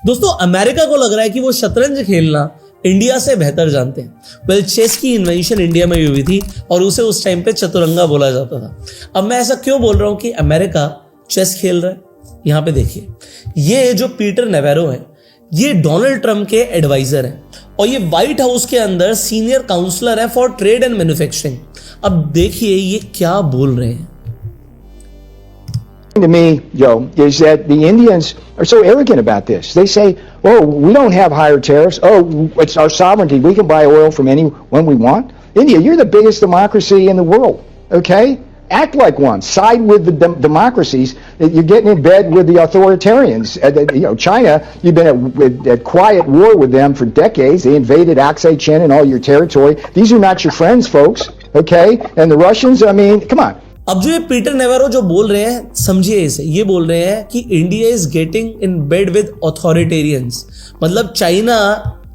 दोस्तों अमेरिका को लग रहा है कि वो शतरंज खेलना इंडिया से बेहतर जानते हैं। चेस की इन्वेंशन इंडिया में हुई थी और उसे उस टाइम पे चतुरंगा बोला जाता था। अब मैं ऐसा क्यों बोल रहा हूं कि अमेरिका चेस खेल रहा है? यहां पे देखिए, ये जो पीटर नेवेरो है ये डोनाल्ड ट्रंप के एडवाइजर हैं और ये व्हाइट हाउस के अंदर सीनियर काउंसलर है फॉर ट्रेड एंड मैन्युफैक्चरिंग। अब देखिए ये क्या बोल रहे हैं। To me, Joe, is that the Indians are so arrogant about this. They say, "Oh, we don't have higher tariffs. Oh, it's our sovereignty. We can buy oil from anyone we want." India, you're the biggest democracy in the world. Okay, act like one. Side with the democracies. You're getting in bed with the authoritarians. China, you've been at quiet war with them for decades. They invaded Aksai Chin and all your territory. These are not your friends, folks. Okay, and the Russians. I mean, come on. अब जो ये Peter नेवेरो जो बोल रहे हैं, समझिए इसे, ये बोल रहे हैं कि India is getting in bed with authoritarians. मतलब चाइना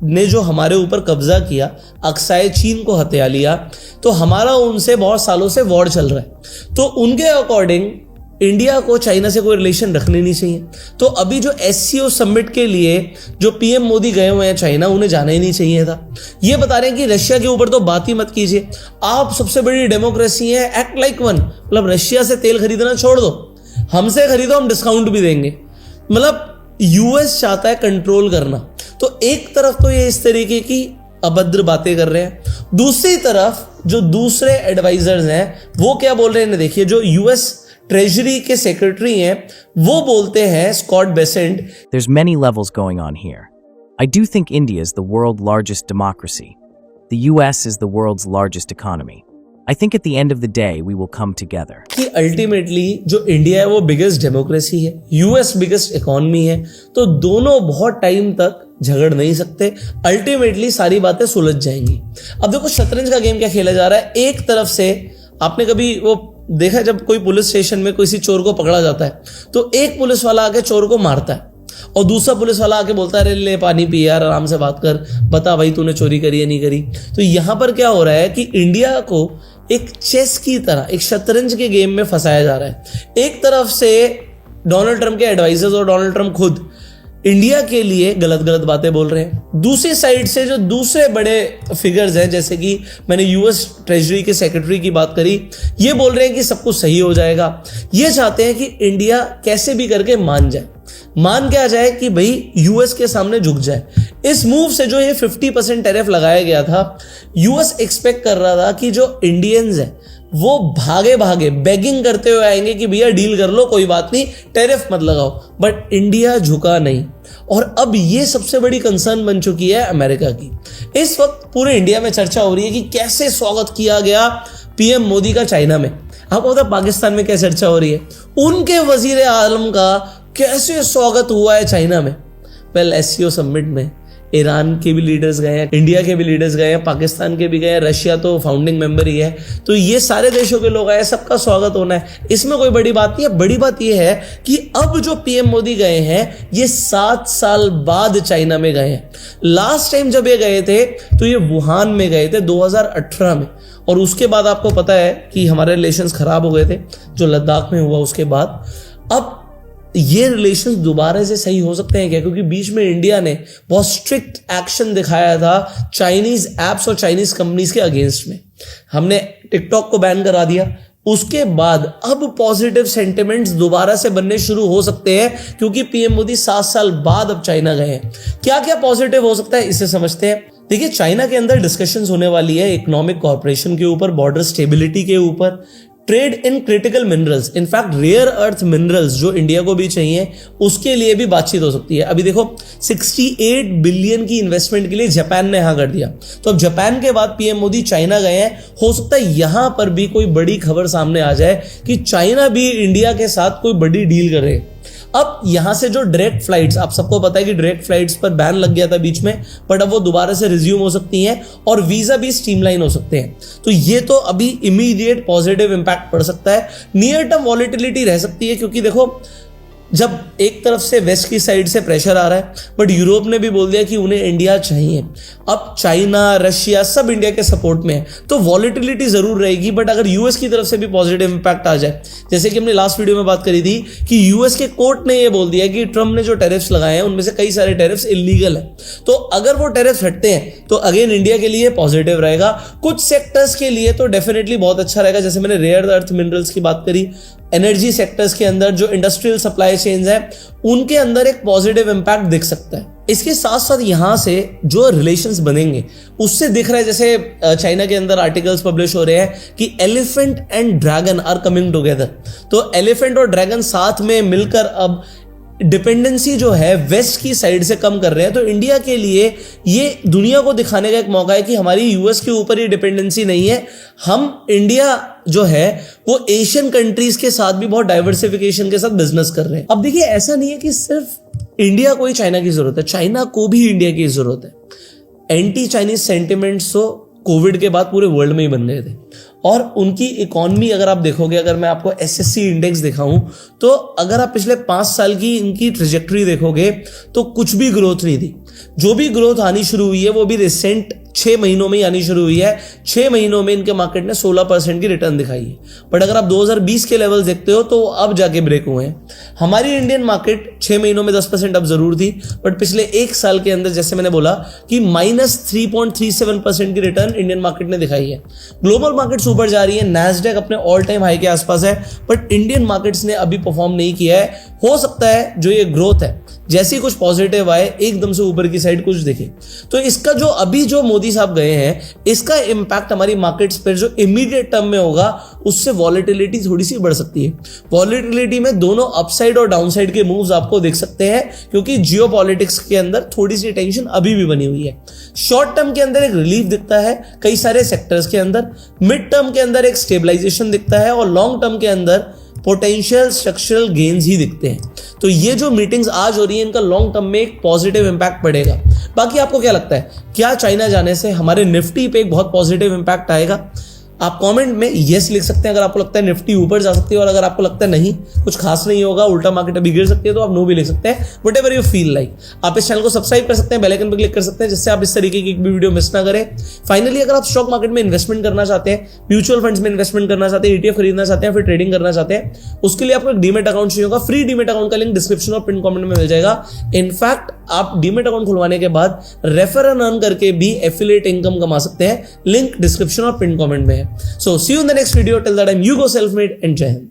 ने जो हमारे ऊपर कब्जा किया, अक्साई चीन को हत्या लिया, तो हमारा उनसे बहुत सालों से वॉर चल रहा है। तो उनके अकॉर्डिंग इंडिया को चाइना से कोई रिलेशन रखने नहीं चाहिए। तो अभी जो एससीओ समिट के लिए जो पीएम मोदी गए हुए हैं चाइना, उन्हें जाना ही नहीं चाहिए था। ये बता रहे हैं कि रशिया के ऊपर तो बात ही मत कीजिए, आप सबसे बड़ी डेमोक्रेसी है, एक्ट लाइक वन। मतलब रशिया से तेल खरीदना छोड़ दो, हमसे खरीदो, हम डिस्काउंट भी देंगे। मतलब यूएस चाहता है कंट्रोल करना। तो एक तरफ तो ये इस तरीके की अभद्र बातें कर रहे हैं, दूसरी तरफ जो दूसरे एडवाइजर्स हैं वो क्या बोल रहे हैं देखिए। जो यूएस ट्रेजरी के सेक्रेटरी हैं वो बोलते हैं, Scott Bessent, There's many levels going on here. I do think India is the world's largest democracy. The US is the world's largest economy. I think at the end of the day we will come together. कि ultimately जो India है वो biggest democracy है, US biggest economy है, तो दोनों बहुत time तक झगड़ नहीं सकते। अल्टीमेटली सारी बातें सुलझ जाएंगी। अब देखो शतरंज का गेम क्या खेला जा रहा है। एक तरफ से आपने कभी वो देखा, जब कोई पुलिस स्टेशन में किसी चोर को पकड़ा जाता है तो एक पुलिस वाला आके चोर को मारता है और दूसरा पुलिस वाला आके बोलता है, अरे ले पानी पी यार, आराम से बात कर, बता भाई तूने चोरी करी या नहीं करी। तो यहां पर क्या हो रहा है कि इंडिया को एक चेस की तरह, एक शतरंज के गेम में फंसाया जा रहा है। एक तरफ से डोनाल्ड ट्रंप के एडवाइजर्स और डोनाल्ड ट्रंप खुद इंडिया के लिए गलत गलत बातें बोल रहे हैं। दूसरी साइड से जो दूसरे बड़े फिगर्स हैं, जैसे कि मैंने यूएस ट्रेजरी के सेक्रेटरी की बात करी, ये बोल रहे हैं कि सब कुछ सही हो जाएगा। ये चाहते हैं कि इंडिया कैसे भी करके मान जाए, मान क्या जाए कि भाई यूएस के सामने झुक जाए। इस मूव से जो ये 50% टैरिफ लगाया गया था, यूएस एक्सपेक्ट कर रहा था कि जो इंडियंस हैं वो भागे भागे बेगिंग करते हुए आएंगे कि भैया डील कर लो, कोई बात नहीं, टैरिफ मत लगाओ। बट इंडिया झुका नहीं और अब ये सबसे बड़ी कंसर्न बन चुकी है अमेरिका की। इस वक्त पूरे इंडिया में चर्चा हो रही है कि कैसे स्वागत किया गया पीएम मोदी का चाइना में। आपको पता है पाकिस्तान में क्या चर्चा हो रही है, उनके वजीर आलम का कैसे स्वागत हुआ है चाइना में। वेल एससीओ समिट में ईरान के भी लीडर्स गए हैं, इंडिया के भी लीडर्स गए हैं, पाकिस्तान के भी गए हैं, रशिया तो फाउंडिंग मेंबर ही है। तो ये सारे देशों के लोग आए, सबका स्वागत होना है, इसमें कोई बड़ी बात नहीं है। बड़ी बात ये है कि अब जो पीएम मोदी गए हैं ये 7 साल बाद चाइना में गए हैं। लास्ट टाइम जब ये गए थे तो ये वुहान में गए थे 2018 में, और उसके बाद आपको पता है कि हमारे रिलेशंस खराब हो गए थे जो लद्दाख में हुआ उसके बाद। अब ये रिलेशंस दोबारा से सही हो सकते हैं क्या? क्योंकि बीच में इंडिया ने बहुत स्ट्रिक्ट एक्शन दिखाया था चाइनीज एप्स और चाइनीज कंपनीज के अगेंस्ट में। हमने टिकटॉक को बैन करा दिया, उसके बाद अब पॉजिटिव सेंटिमेंट्स दोबारा से बनने शुरू हो सकते हैं क्योंकि पीएम मोदी 7 साल बाद अब चाइना गए हैं। क्या क्या पॉजिटिव हो सकता है इसे समझते हैं। देखिए चाइना के अंदर डिस्कशंस होने वाली है इकोनॉमिक कॉर्पोरेशन के ऊपर, बॉर्डर स्टेबिलिटी के ऊपर, trade in critical minerals, in fact rare earth minerals जो इंडिया को भी चाहिए उसके लिए भी बातचीत हो सकती है। अभी देखो 68 बिलियन की इन्वेस्टमेंट के लिए जापान ने हाँ कर दिया, तो अब जापान के बाद पीएम मोदी चाइना गए हैं। हो सकता है यहां पर भी कोई बड़ी खबर सामने आ जाए कि चाइना भी इंडिया के साथ कोई बड़ी डील करे। अब यहां से जो डायरेक्ट फ्लाइट्स, आप सबको पता है कि डायरेक्ट फ्लाइट्स पर बैन लग गया था बीच में, बट अब वो दोबारा से रिज्यूम हो सकती हैं और वीजा भी स्ट्रीमलाइन हो सकते हैं। तो ये तो अभी इमीडिएट पॉजिटिव इंपैक्ट पड़ सकता है। नियर टर्म वॉलेटिलिटी रह सकती है क्योंकि देखो जब एक तरफ से वेस्ट की साइड से प्रेशर आ रहा है, बट यूरोप ने भी बोल दिया कि उन्हें इंडिया चाहिए। अब चाइना, रशिया सब इंडिया के सपोर्ट में है, तो वॉलेटिलिटी जरूर रहेगी। बट अगर यूएस की तरफ से भी पॉजिटिव इंपैक्ट आ जाए, जैसे कि हमने लास्ट वीडियो में बात करी थी कि यूएस के कोर्ट ने यह बोल दिया कि ट्रम्प ने जो टैरिफ्स लगाए हैं उनमें से कई सारे टैरिफ्स इलीगल है, तो अगर वो टैरिफ्स हटते हैं तो अगेन इंडिया के लिए पॉजिटिव रहेगा। कुछ सेक्टर्स के लिए तो डेफिनेटली बहुत अच्छा रहेगा, जैसे मैंने रेयर अर्थ मिनरल्स की बात करी, एनर्जी सेक्टर्स के अंदर जो इंडस्ट्रियल सप्लाई चेन्स है उनके अंदर एक पॉजिटिव इंपैक्ट दिख सकता है। इसके साथ साथ यहां से जो रिलेशंस बनेंगे उससे दिख रहा है, जैसे चाइना के अंदर आर्टिकल्स पब्लिश हो रहे हैं कि elephant and dragon are coming together. तो एलिफेंट और ड्रैगन साथ में मिलकर अब डिपेंडेंसी जो है वेस्ट की साइड से कम कर रहे हैं। तो इंडिया के लिए ये दुनिया को दिखाने का एक मौका है कि हमारी यूएस के ऊपर ही डिपेंडेंसी नहीं है, हम इंडिया जो है वो एशियन कंट्रीज के साथ भी बहुत डाइवर्सिफिकेशन के साथ बिजनेस कर रहे हैं। अब देखिए, ऐसा नहीं है कि सिर्फ इंडिया को ही चाइना की जरूरत है, चाइना को भी इंडिया की जरूरत है। एंटी चाइनीज सेंटिमेंट्स तो कोविड के बाद पूरे वर्ल्ड में ही बन गए थे, और उनकी इकॉनमी अगर आप देखोगे, अगर मैं आपको एसएससी इंडेक्स दिखाऊं तो अगर आप पिछले 5 साल की इनकी ट्रेजेक्टरी देखोगे तो कुछ भी ग्रोथ नहीं थी। जो भी ग्रोथ आनी शुरू हुई है वो भी रिसेंट 6 महीनों में ही आनी शुरू हुई है। 6 महीनों में इनके मार्केट ने 16% की रिटर्न दिखाई है। बट अगर आप 2020 के लेवल देखते हो तो अब जाके ब्रेक हुए हैं। हमारी इंडियन मार्केट 6 महीनों में 10% अब जरूर थी, बट पिछले 1 साल के अंदर जैसे मैंने बोला कि -3.37% की रिटर्न इंडियन मार्केट ने दिखाई है। ग्लोबल मार्केट्स ऊपर जा रही है, नैस्डैक अपने ऑल टाइम हाई के आसपास है, बट इंडियन मार्केट्स ने अभी परफॉर्म नहीं किया है। हो सकता है जो ये ग्रोथ है जैसे ही कुछ पॉजिटिव आए एकदम से ऊपर की साइड कुछ दिखे, तो इसका जो अभी जो मोदी साहब गए हैं इसका इंपैक्ट हमारी मार्केट्स पर जो इमीडिएट टर्म में होगा उससे वॉलेटिलिटी थोड़ी सी बढ़ सकती है। वॉलेटिलिटी में दोनों अपसाइड और डाउनसाइड के मूव्स आपको दिख सकते हैं, क्योंकि जियोपॉलिटिक्स के अंदर थोड़ी सी टेंशन अभी भी बनी हुई है। शॉर्ट टर्म के अंदर एक रिलीफ दिखता है कई सारे सेक्टर्स के अंदर, मिड टर्म के अंदर एक स्टेबलाइजेशन दिखता है, और लॉन्ग टर्म के अंदर पोटेंशियल स्ट्रक्चरल गेन्स ही दिखते हैं। तो ये जो मीटिंग्स आज हो रही है इनका लॉन्ग टर्म में एक पॉजिटिव इंपैक्ट पड़ेगा। बाकी आपको क्या लगता है, क्या चाइना जाने से हमारे निफ्टी पे एक बहुत पॉजिटिव इंपैक्ट आएगा? आप कमेंट में यस लिख सकते हैं अगर आपको लगता है निफ्टी ऊपर जा सकती है, और अगर आपको लगता है नहीं कुछ खास नहीं होगा, उल्टा मार्केट अभी गिर सकती है, तो आप नो भी लिख सकते हैं। Whatever you feel like. आप इस चैनल को सब्सक्राइब कर सकते हैं, बेल आइकन पर क्लिक कर सकते हैं, जिससे आप इस तरीके की एक भी वीडियो मिस ना करें। फाइनली, अगर आप स्टॉक मार्केट में इन्वेस्टमेंट करना चाहते हैं, म्यूचुअल फंड्स में इन्वेस्टमेंट करना चाहते हैं, ईटीएफ खरीदना चाहते हैं, फिर ट्रेडिंग करना चाहते हैं, उसके लिए आपको एक डीमेट अकाउंट चाहिए होगा। फ्री डीमेट अकाउंट का लिंक डिस्क्रिप्शन और पिन कमेंट में मिल जाएगा। इनफैक्ट आप डीमेट अकाउंट खुलवाने के बाद रेफर एंड अर्न करके भी एफिलिएट इनकम कमा सकते हैं। लिंक डिस्क्रिप्शन और पिन कमेंट में है। So see you in the next video. Till that time you go self made and जय हिंद।